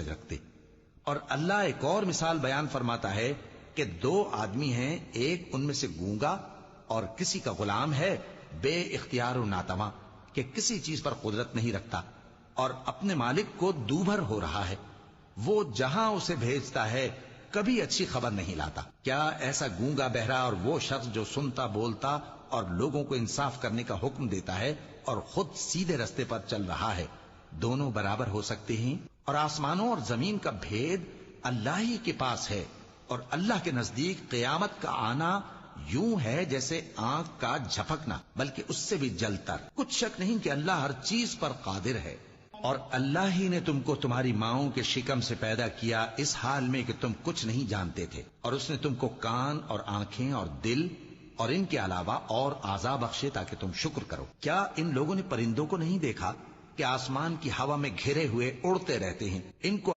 سمجھ رکھتے۔ اور اللہ ایک اور مثال بیان فرماتا ہے کہ دو آدمی ہیں، ایک ان میں سے گونگا اور کسی کا غلام ہے بے اختیار و ناتواں کہ کسی چیز پر قدرت نہیں رکھتا اور اپنے مالک کو دوبھر ہو رہا ہے، وہ جہاں اسے بھیجتا ہے کبھی اچھی خبر نہیں لاتا۔ کیا ایسا گونگا بہرا اور وہ شخص جو سنتا بولتا اور لوگوں کو انصاف کرنے کا حکم دیتا ہے اور خود سیدھے رستے پر چل رہا ہے، دونوں برابر ہو سکتے ہیں؟ اور آسمانوں اور زمین کا بھید اللہ ہی کے پاس ہے، اور اللہ کے نزدیک قیامت کا آنا یوں ہے جیسے آنکھ کا جھپکنا، بلکہ اس سے بھی جلتر۔ کچھ شک نہیں کہ اللہ ہر چیز پر قادر ہے۔ اور اللہ ہی نے تم کو تمہاری ماؤں کے شکم سے پیدا کیا اس حال میں کہ تم کچھ نہیں جانتے تھے، اور اس نے تم کو کان اور آنکھیں اور دل اور ان کے علاوہ اور اعضاء بخشے تاکہ تم شکر کرو۔ کیا ان لوگوں نے پرندوں کو نہیں دیکھا کہ آسمان کی ہوا میں گھرے ہوئے اڑتے رہتے ہیں؟ ان کو